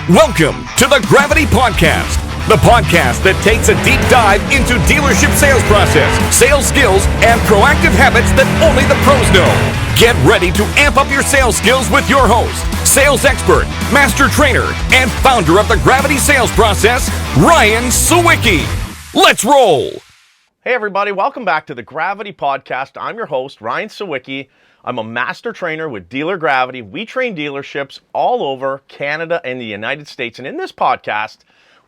Welcome to the Gravity Podcast, the podcast that takes a deep dive into dealership sales process, sales skills, and proactive habits that only the pros know. Get ready to amp up your sales skills with your host, sales expert, master trainer, and founder of the Gravity Sales Process, Ryan Sawicki. Let's roll. Hey everybody, welcome back to the Gravity Podcast. I'm your host, Ryan Sawicki. I'm a master trainer with Dealer Gravity. We train dealerships all over Canada and the United States. And in this podcast,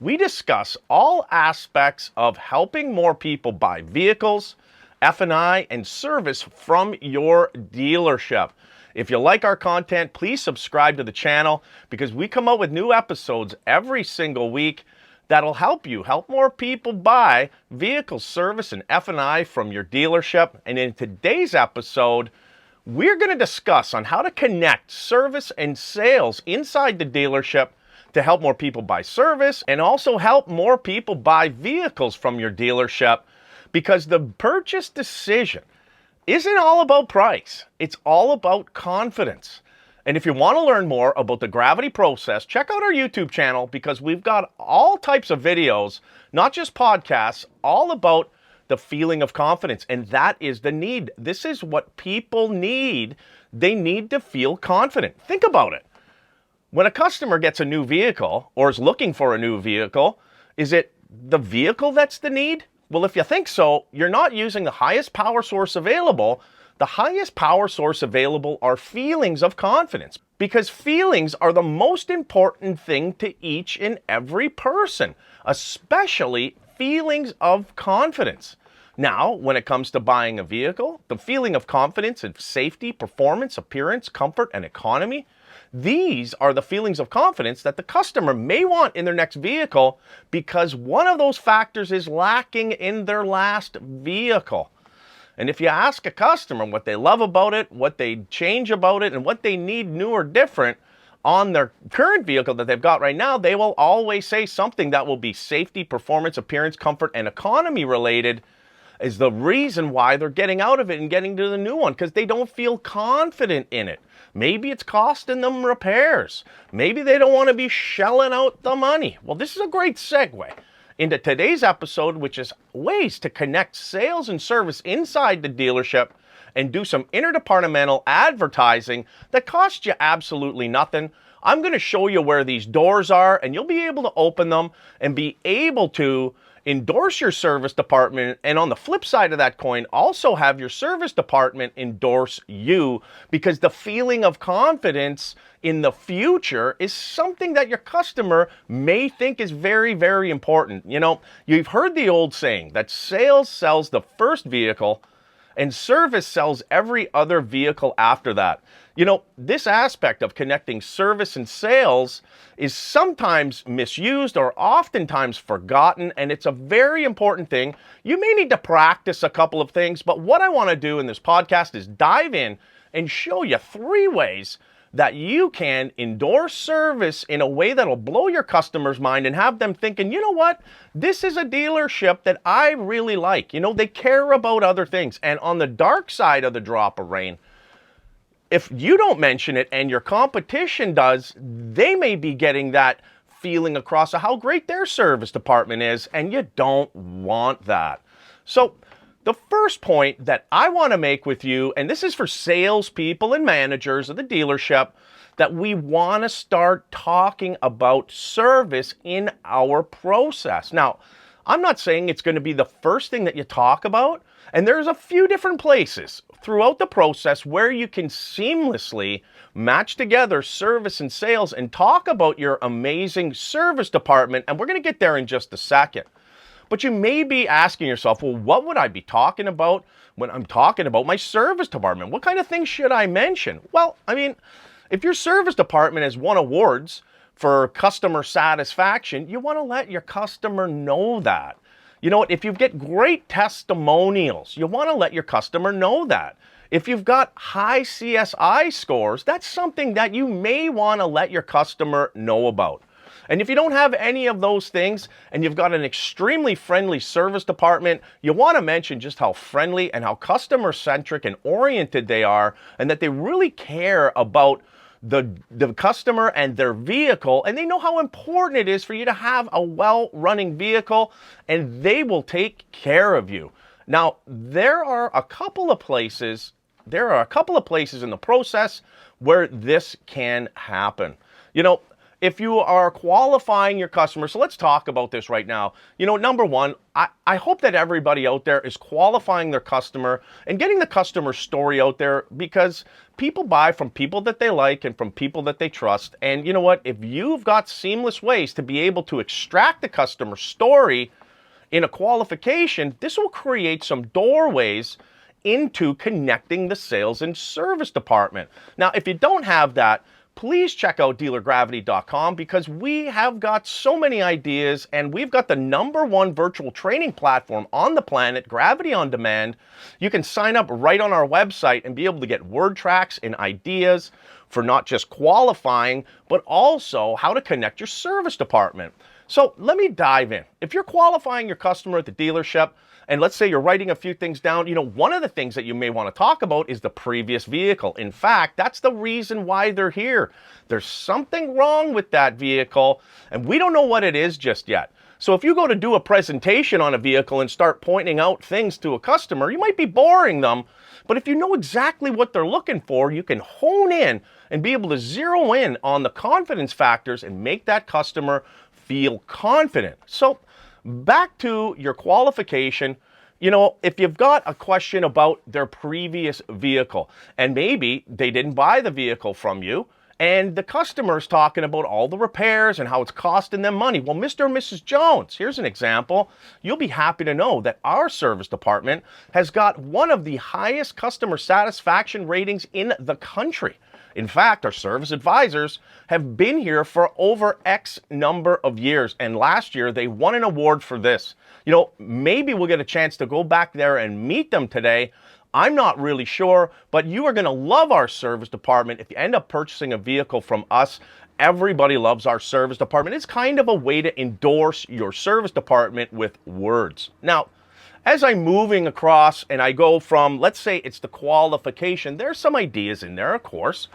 we discuss all aspects of helping more people buy vehicles, F&I, and service from your dealership. If you like our content, please subscribe to the channel because we come out with new episodes every single week that'll help more people buy vehicles, service, and F&I from your dealership. And in today's episode, we're going to discuss on how to connect service and sales inside the dealership to help more people buy service and also help more people buy vehicles from your dealership, because the purchase decision isn't all about price. It's all about confidence. And if you want to learn more about the Gravity process, check out our YouTube channel because we've got all types of videos, not just podcasts, all about the feeling of confidence, and that is the need. This is what people need. They need to feel confident. Think about it. When a customer gets a new vehicle or is looking for a new vehicle, is it the vehicle that's the need? Well, if you think so, you're not using the highest power source available. The highest power source available are feelings of confidence, because feelings are the most important thing to each and every person, especially feelings of confidence. Now, when it comes to buying a vehicle, the feeling of confidence in safety, performance, appearance, comfort, and economy, these are the feelings of confidence that the customer may want in their next vehicle because one of those factors is lacking in their last vehicle. And if you ask a customer what they love about it, what they change about it, and what they need new or different on their current vehicle that they've got right now, they will always say something that will be safety, performance, appearance, comfort, and economy related is the reason why they're getting out of it and getting to the new one, because they don't feel confident in it. Maybe it's costing them repairs. Maybe they don't want to be shelling out the money. Well, this is a great segue into today's episode, which is ways to connect sales and service inside the dealership and do some interdepartmental advertising that costs you absolutely nothing. I'm going to show you where these doors are, and you'll be able to open them and be able to endorse your service department, and on the flip side of that coin, also have your service department endorse you, because the feeling of confidence in the future is something that your customer may think is very, very important. You know, you've heard the old saying that sales sells the first vehicle and service sells every other vehicle after that. You know, this aspect of connecting service and sales is sometimes misused or oftentimes forgotten, and it's a very important thing. You may need to practice a couple of things, but what I want to do in this podcast is dive in and show you 3 ways that you can endorse service in a way that'll blow your customer's mind and have them thinking, you know what, this is a dealership that I really like. You know, they care about other things. And on the dark side of the drop of rain, if you don't mention it and your competition does, they may be getting that feeling across of how great their service department is, and you don't want that. So the first point that I want to make with you, and this is for salespeople and managers of the dealership, that we want to start talking about service in our process. Now, I'm not saying it's going to be the first thing that you talk about, and there's a few different places throughout the process where you can seamlessly match together service and sales and talk about your amazing service department, and we're going to get there in just a second. But you may be asking yourself, well, what would I be talking about when I'm talking about my service department? What kind of things should I mention? Well, I mean, if your service department has won awards for customer satisfaction, you want to let your customer know that. You know what? If you get great testimonials, you want to let your customer know that. If you've got high CSI scores, that's something that you may want to let your customer know about. And if you don't have any of those things and you've got an extremely friendly service department, you want to mention just how friendly and how customer-centric and oriented they are, and that they really care about the customer and their vehicle, and they know how important it is for you to have a well-running vehicle, and they will take care of you. Now, there are a couple of places in the process where this can happen. If you are qualifying your customer, so let's talk about this right now. Number one, I hope that everybody out there is qualifying their customer and getting the customer story out there, because people buy from people that they like and from people that they trust. And you know what? If you've got seamless ways to be able to extract the customer story in a qualification, this will create some doorways into connecting the sales and service department. Now, if you don't have that, please check out dealergravity.com, because we have got so many ideas, and we've got the #1 virtual training platform on the planet, Gravity on Demand. You can sign up right on our website and be able to get word tracks and ideas for not just qualifying, but also how to connect your service department. So let me dive in. If you're qualifying your customer at the dealership, and let's say you're writing a few things down, one of the things that you may want to talk about is the previous vehicle. In fact, that's the reason why they're here. There's something wrong with that vehicle, and we don't know what it is just yet. So if you go to do a presentation on a vehicle and start pointing out things to a customer, you might be boring them. But if you know exactly what they're looking for, you can hone in and be able to zero in on the confidence factors and make that customer feel confident. So back to your qualification, if you've got a question about their previous vehicle, and maybe they didn't buy the vehicle from you, and the customer's talking about all the repairs and how it's costing them money. Well, Mr. and Mrs. Jones, here's an example. You'll be happy to know that our service department has got one of the highest customer satisfaction ratings in the country. In fact, our service advisors have been here for over X number of years, and last year they won an award for this. Maybe we'll get a chance to go back there and meet them today. I'm not really sure, but you are going to love our service department if you end up purchasing a vehicle from us. Everybody loves our service department. It's kind of a way to endorse your service department with words. Now, as I'm moving across and I go from, let's say it's the qualification, there's some ideas in there, of course.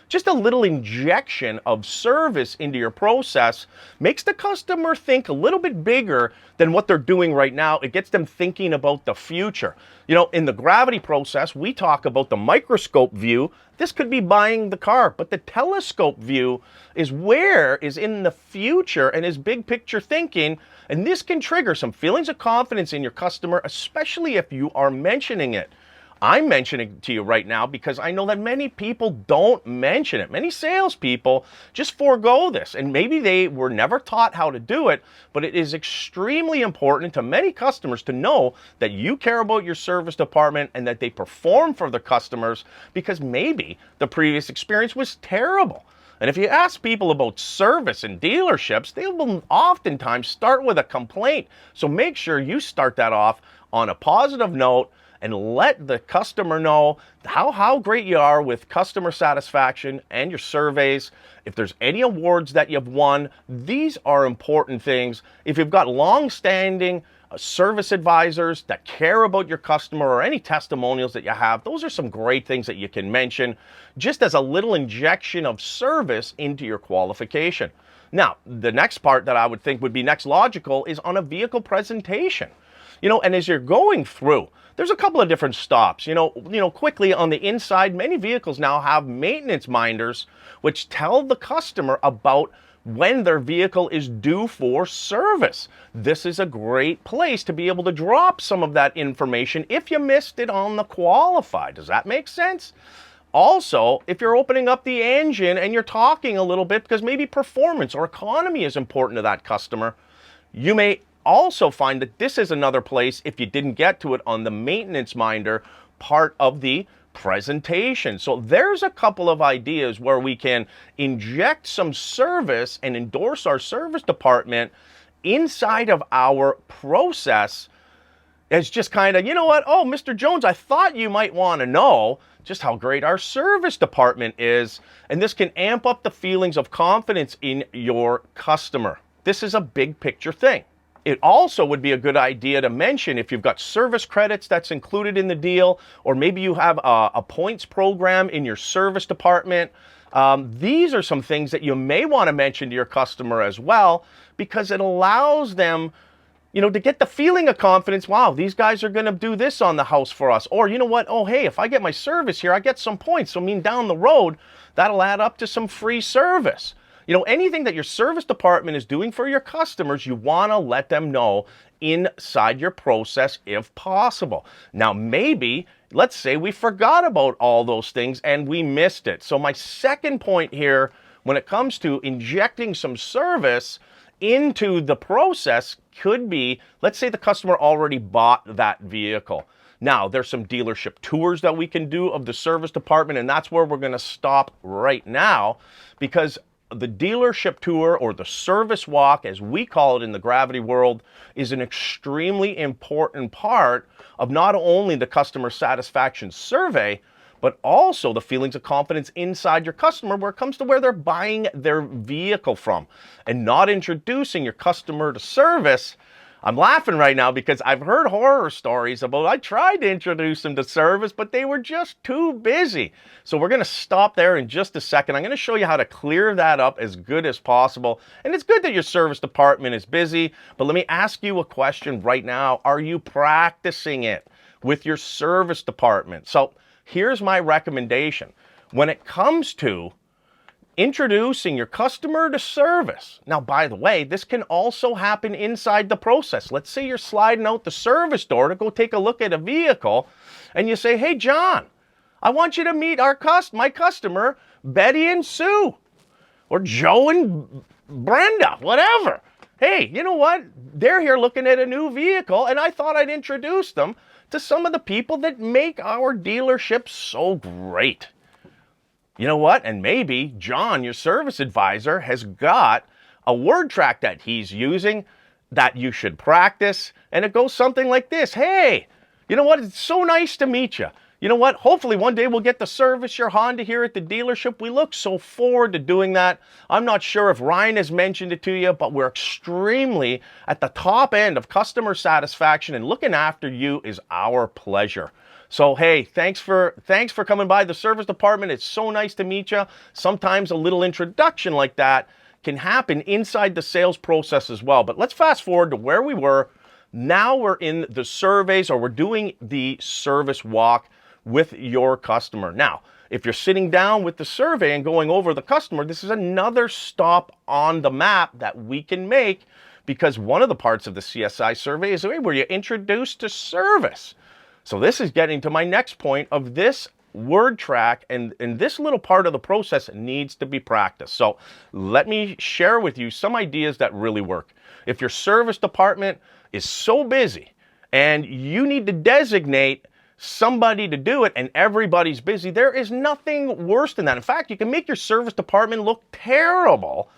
Just a little injection of service into your process makes the customer think a little bit bigger than what they're doing right now. It gets them thinking about the future. In the Gravity process, we talk about the microscope view. This could be buying the car, but the telescope view is in the future and is big picture thinking. And this can trigger some feelings of confidence in your customer, especially if you are mentioning it. I'm mentioning it to you right now because I know that many people don't mention it. Many salespeople just forego this, and maybe they were never taught how to do it, but it is extremely important to many customers to know that you care about your service department and that they perform for their customers, because maybe the previous experience was terrible. And if you ask people about service in dealerships, they will oftentimes start with a complaint. So make sure you start that off on a positive note and let the customer know how great you are with customer satisfaction and your surveys. If there's any awards that you've won, these are important things. If you've got long-standing service advisors that care about your customer, or any testimonials that you have, those are some great things that you can mention just as a little injection of service into your qualification. Now, the next part that I would think would be next logical is on a vehicle presentation. And as you're going through, there's a couple of different stops. Quickly on the inside, many vehicles now have maintenance minders, which tell the customer about when their vehicle is due for service. This is a great place to be able to drop some of that information if you missed it on the qualify. Does that make sense? Also, if you're opening up the engine and you're talking a little bit because maybe performance or economy is important to that customer, you may also find that this is another place, if you didn't get to it on the maintenance minder part of the presentation. So there's a couple of ideas where we can inject some service and endorse our service department inside of our process. It's just kind of, oh, Mr. Jones, I thought you might want to know just how great our service department is. And this can amp up the feelings of confidence in your customer. This is a big picture thing. It also would be a good idea to mention if you've got service credits that's included in the deal, or maybe you have a points program in your service department. These are some things that you may want to mention to your customer as well, because it allows them, to get the feeling of confidence. Wow, these guys are going to do this on the house for us. Or, you know what? Oh, hey, if I get my service here, I get some points. So, down the road, that'll add up to some free service. Anything that your service department is doing for your customers, you want to let them know inside your process if possible. Now, maybe, let's say we forgot about all those things and we missed it. So my second point here, when it comes to injecting some service into the process, could be, let's say the customer already bought that vehicle. Now, there's some dealership tours that we can do of the service department, and that's where we're going to stop right now, because the dealership tour, or the service walk, as we call it in the Gravity world, is an extremely important part of not only the customer satisfaction survey, but also the feelings of confidence inside your customer where it comes to where they're buying their vehicle from. And not introducing your customer to service. I'm laughing right now because I've heard horror stories about, I tried to introduce them to service, but they were just too busy. So we're going to stop there in just a second. I'm going to show you how to clear that up as good as possible. And it's good that your service department is busy, but let me ask you a question right now. Are you practicing it with your service department? So here's my recommendation. When it comes to introducing your customer to service. Now, by the way, this can also happen inside the process. Let's say you're sliding out the service door to go take a look at a vehicle, and you say, hey, John, I want you to meet my customer, Betty and Sue, or Joe and Brenda, whatever. Hey, you know what? They're here looking at a new vehicle, and I thought I'd introduce them to some of the people that make our dealership so great. You know what? And maybe John, your service advisor, has got a word track that he's using that you should practice. And it goes something like this. Hey, you know what? It's so nice to meet you. You know what? Hopefully one day we'll get to service your Honda here at the dealership. We look so forward to doing that. I'm not sure if Ryan has mentioned it to you, but we're extremely at the top end of customer satisfaction, and looking after you is our pleasure. So, hey, thanks for coming by the service department. It's so nice to meet you. Sometimes a little introduction like that can happen inside the sales process as well. But let's fast forward to where we were. Now we're in the surveys, or we're doing the service walk with your customer. Now, if you're sitting down with the survey and going over the customer, this is another stop on the map that we can make, because one of the parts of the CSI survey is where you're introduced to service. So this is getting to my next point of this word track, and this little part of the process needs to be practiced. So let me share with you some ideas that really work. If your service department is so busy and you need to designate somebody to do it and everybody's busy, there is nothing worse than that. In fact, you can make your service department look terrible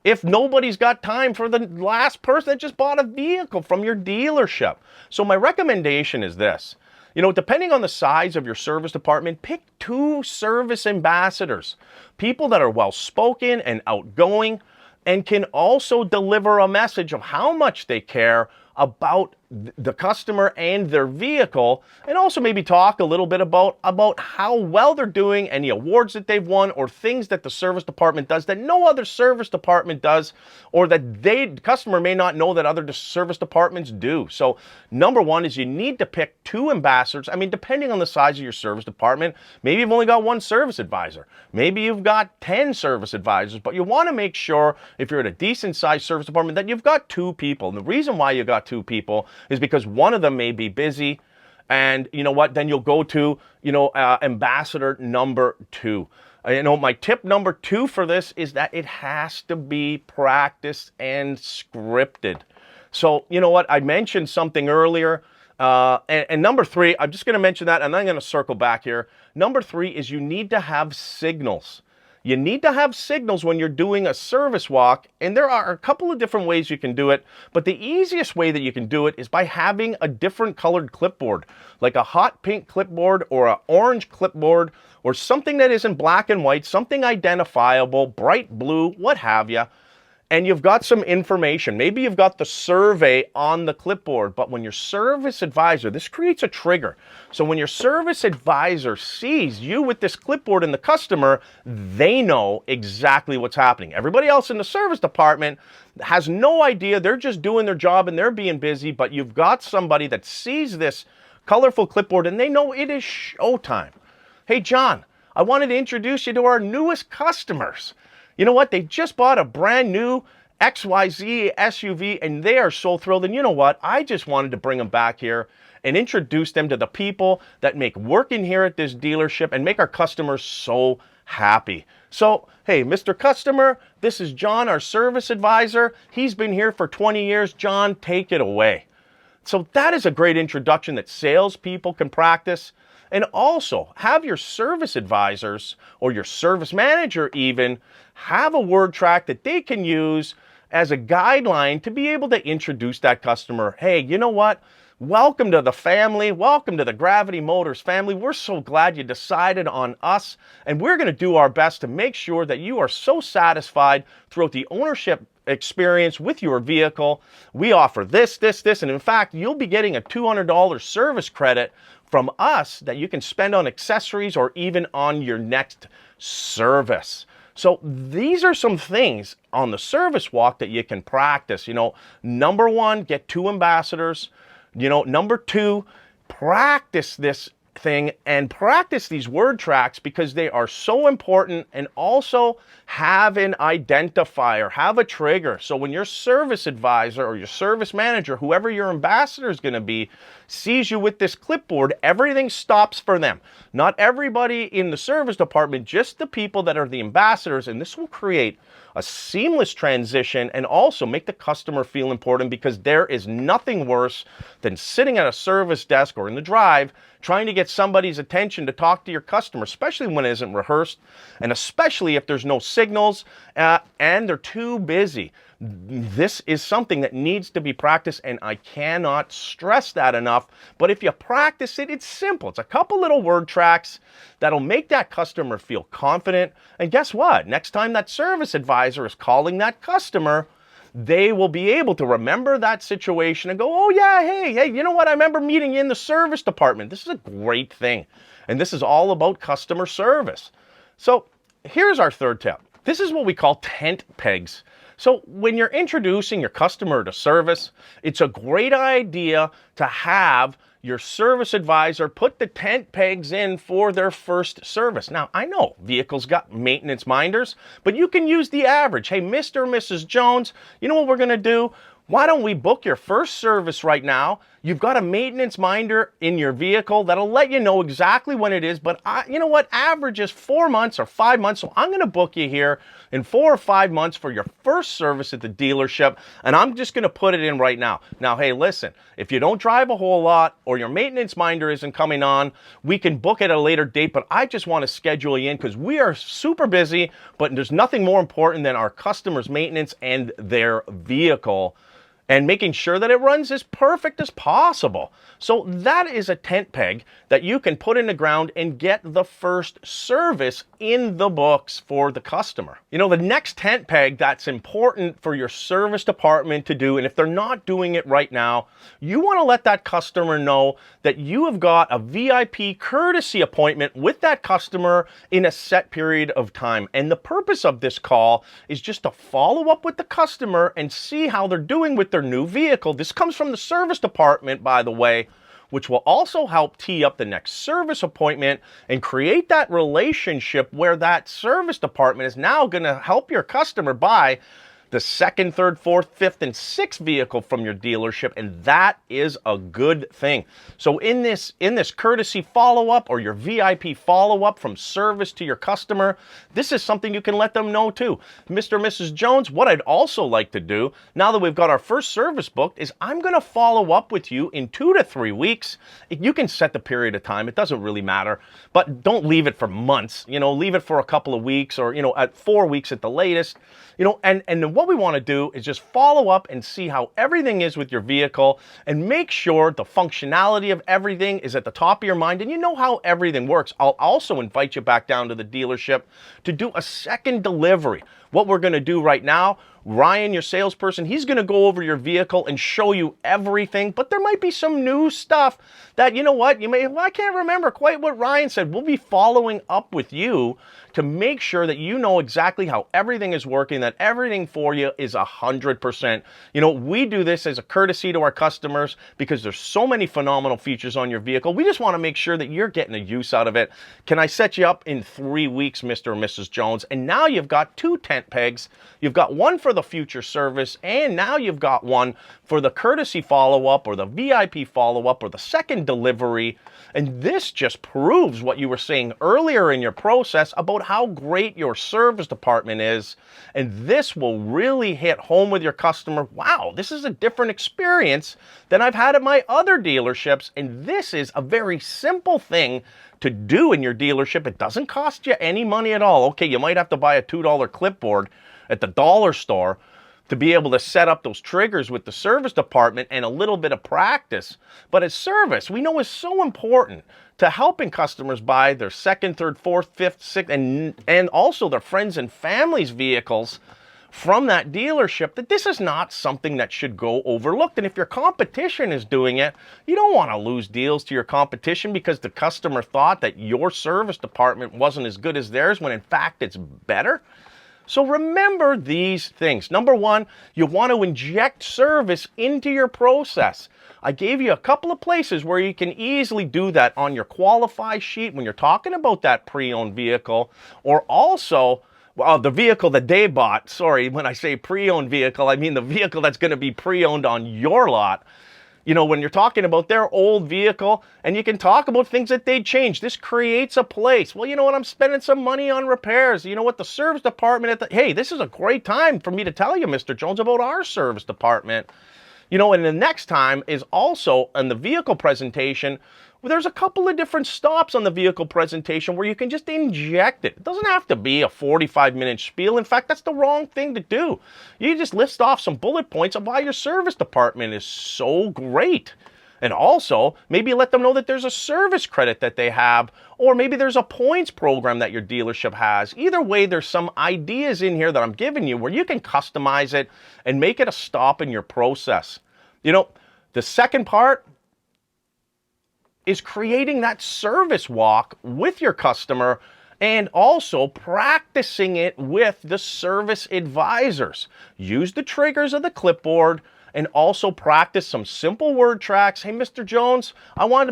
if nobody's got time for the last person that just bought a vehicle from your dealership. So my recommendation is this. Depending on the size of your service department, pick 2 service ambassadors, people that are well-spoken and outgoing and can also deliver a message of how much they care about the customer and their vehicle, and also maybe talk a little bit about how well they're doing, any awards that they've won, or things that the service department does that no other service department does, or that the customer may not know that other service departments do. So number one is you need to pick 2 ambassadors. Depending on the size of your service department, maybe you've only got 1 service advisor. Maybe you've got 10 service advisors, but you want to make sure, if you're at a decent sized service department, that you've got 2 people. And the reason why you got 2 people is because one of them may be busy, and you know what, then you'll go to ambassador number 2. My tip number 2 for this is that it has to be practiced and scripted. So you know what, I mentioned something earlier, and number 3, I'm just going to mention that, and I'm going to circle back here. Number 3 is you need to have signals. You need to have signals when you're doing a service walk, and there are a couple of different ways you can do it, but the easiest way that you can do it is by having a different colored clipboard, like a hot pink clipboard or an orange clipboard, or something that isn't black and white, something identifiable, bright blue, what have you. and you've got some information. Maybe you've got the survey on the clipboard, but when your service advisor, this creates a trigger. So when your service advisor sees you with this clipboard and the customer, they know exactly what's happening. Everybody else in the service department has no idea. They're just doing their job and they're being busy, but you've got somebody that sees this colorful clipboard and they know it is showtime. Hey, John, I wanted to introduce you to our newest customers. You know what? They just bought a brand new XYZ SUV and they are so thrilled. And you know what? I just wanted to bring them back here and introduce them to the people that make working here at this dealership and make our customers so happy. So, hey, Mr. Customer, this is John, our service advisor. He's been here for 20 years. John, take it away. So that is a great introduction that salespeople can practice. And also, have your service advisors or your service manager even have a word track that they can use as a guideline to be able to introduce that customer. Hey, you know what? Welcome to the family. Welcome to the Gravity Motors family. We're so glad you decided on us, and we're going to do our best to make sure that you are so satisfied throughout the ownership experience with your vehicle. We offer this, and in fact, you'll be getting a $200 service credit from us that you can spend on accessories or even on your next service. So these are some things on the service walk that you can practice. You know, number one, get 2 ambassadors. You know, number 2, practice this thing and practice these word tracks because they are so important, and also have an identifier, have a trigger. So when your service advisor or your service manager, whoever your ambassador is going to be, sees you with this clipboard, everything stops for them. Not everybody in the service department, just the people that are the ambassadors, and this will create a seamless transition and also make the customer feel important, because there is nothing worse than sitting at a service desk or in the drive trying to get somebody's attention to talk to your customer, especially when it isn't rehearsed, and especially if there's no signals and they're too busy. This is something that needs to be practiced, and I cannot stress that enough. But if you practice it, it's simple. It's a couple little word tracks that'll make that customer feel confident. And guess what? Next time that service advisor is calling that customer, they will be able to remember that situation and go, oh yeah, hey, you know what? I remember meeting you in the service department. This is a great thing. And this is all about customer service. So here's our third tip. This is what we call tent pegs. So when you're introducing your customer to service, it's a great idea to have your service advisor put the tent pegs in for their first service. Now, I know vehicles got maintenance minders, but you can use the average. Hey, Mr. or Mrs. Jones, you know what we're going to do? Why don't we book your first service right now? You've got a maintenance minder in your vehicle that'll let you know exactly when it is, but you know what? Average is 4 months or 5 months, so I'm going to book you here in 4 or 5 months for your first service at the dealership, and I'm just going to put it in right now. Now, hey, listen, if you don't drive a whole lot or your maintenance minder isn't coming on, we can book it at a later date, but I just want to schedule you in because we are super busy, but there's nothing more important than our customers' maintenance and their vehicle, and making sure that it runs as perfect as possible. So that is a tent peg that you can put in the ground and get the first service in the books for the customer. You know, the next tent peg that's important for your service department to do, and if they're not doing it right now, you want to let that customer know that you have got a VIP courtesy appointment with that customer in a set period of time. And the purpose of this call is just to follow up with the customer and see how they're doing with their new vehicle. This comes from the service department, by the way, which will also help tee up the next service appointment and create that relationship where that service department is now going to help your customer buy the second, third, fourth, fifth, and sixth vehicle from your dealership, and that is a good thing. So in this courtesy follow-up or your VIP follow-up from service to your customer, this is something you can let them know too. Mr. or Mrs. Jones, what I'd also like to do, now that we've got our first service booked, is I'm going to follow up with you in 2 to 3 weeks. You can set the period of time. It doesn't really matter, but don't leave it for months. You know, leave it for a couple of weeks, or, you know, at 4 weeks at the latest. You know, and then what we want to do is just follow up and see how everything is with your vehicle and make sure the functionality of everything is at the top of your mind and you know how everything works. I'll also invite you back down to the dealership to do a second delivery. what we're going to do right now, Ryan, your salesperson, he's going to go over your vehicle and show you everything, but there might be some new stuff that, you know what, I can't remember quite what Ryan said. We'll be following up with you to make sure that you know exactly how everything is working, that everything for you is 100%. We do this as a courtesy to our customers because there's so many phenomenal features on your vehicle. We just want to make sure that you're getting a use out of it. Can I set you up in 3 weeks, Mr. or Mrs. Jones? And now you've got 2 tent pegs. You've got one for the future service, and now you've got one for the courtesy follow-up or the VIP follow-up or the second delivery. And this just proves what you were saying earlier in your process about how great your service department is. And this will really hit home with your customer. Wow, this is a different experience than I've had at my other dealerships. And this is a very simple thing to do in your dealership. It doesn't cost you any money at all. Okay, you might have to buy a $2 clipboard at the dollar store to be able to set up those triggers with the service department and a little bit of practice. But as service, we know is so important to helping customers buy their second, third, fourth, fifth, sixth, and also their friends and families' vehicles from that dealership, that this is not something that should go overlooked. And if your competition is doing it, you don't want to lose deals to your competition because the customer thought that your service department wasn't as good as theirs when in fact it's better. So remember these things. Number one, you want to inject service into your process. I gave you a couple of places where you can easily do that on your qualify sheet when you're talking about that pre-owned vehicle, or also the vehicle that they bought. Sorry, when I say pre-owned vehicle, I mean the vehicle that's going to be pre-owned on your lot. When you're talking about their old vehicle, and you can talk about things that they'd change. This creates a place. Well, you know what? I'm spending some money on repairs. You know what? The service department hey, this is a great time for me to tell you, Mr. Jones, about our service department. And the next time is also in the vehicle presentation. There's a couple of different stops on the vehicle presentation where you can just inject it. It doesn't have to be a 45-minute spiel. In fact, that's the wrong thing to do. You just list off some bullet points of why your service department is so great. And also, maybe let them know that there's a service credit that they have, or maybe there's a points program that your dealership has. Either way, there's some ideas in here that I'm giving you where you can customize it and make it a stop in your process. The second part is creating that service walk with your customer and also practicing it with the service advisors. Use the triggers of the clipboard and also practice some simple word tracks. Hey, Mr. Jones, I want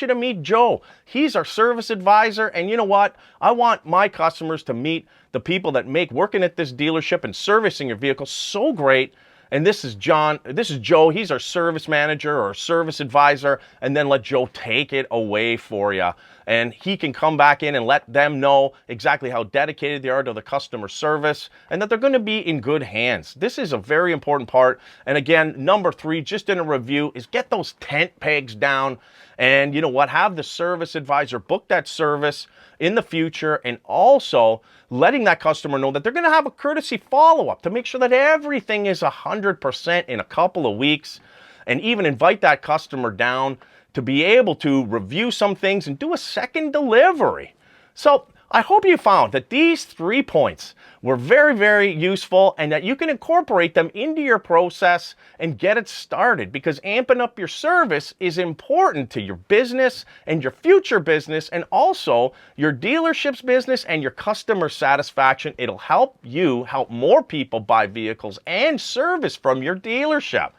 you to meet Joe. He's our service advisor, and you know what? I want my customers to meet the people that make working at this dealership and servicing your vehicle so great. And this is Joe, he's our service manager or service advisor, and then let Joe take it away for you. And he can come back in and let them know exactly how dedicated they are to the customer service and that they're going to be in good hands. This is a very important part. And again, number 3, just in a review, is get those tent pegs down. And you know what? Have the service advisor book that service in the future, and also letting that customer know that they're going to have a courtesy follow-up to make sure that everything is 100% in a couple of weeks, and even invite that customer down to be able to review some things and do a second delivery. So I hope you found that these 3 points were very, very useful and that you can incorporate them into your process and get it started, because amping up your service is important to your business and your future business, and also your dealership's business and your customer satisfaction. It'll help you help more people buy vehicles and service from your dealership.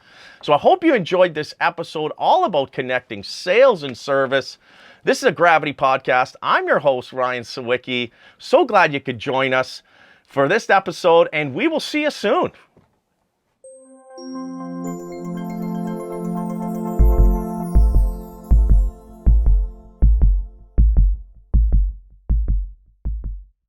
So I hope you enjoyed this episode all about connecting sales and service. This is a Gravity Podcast. I'm your host, Ryan Sawicki. So glad you could join us for this episode, and we will see you soon.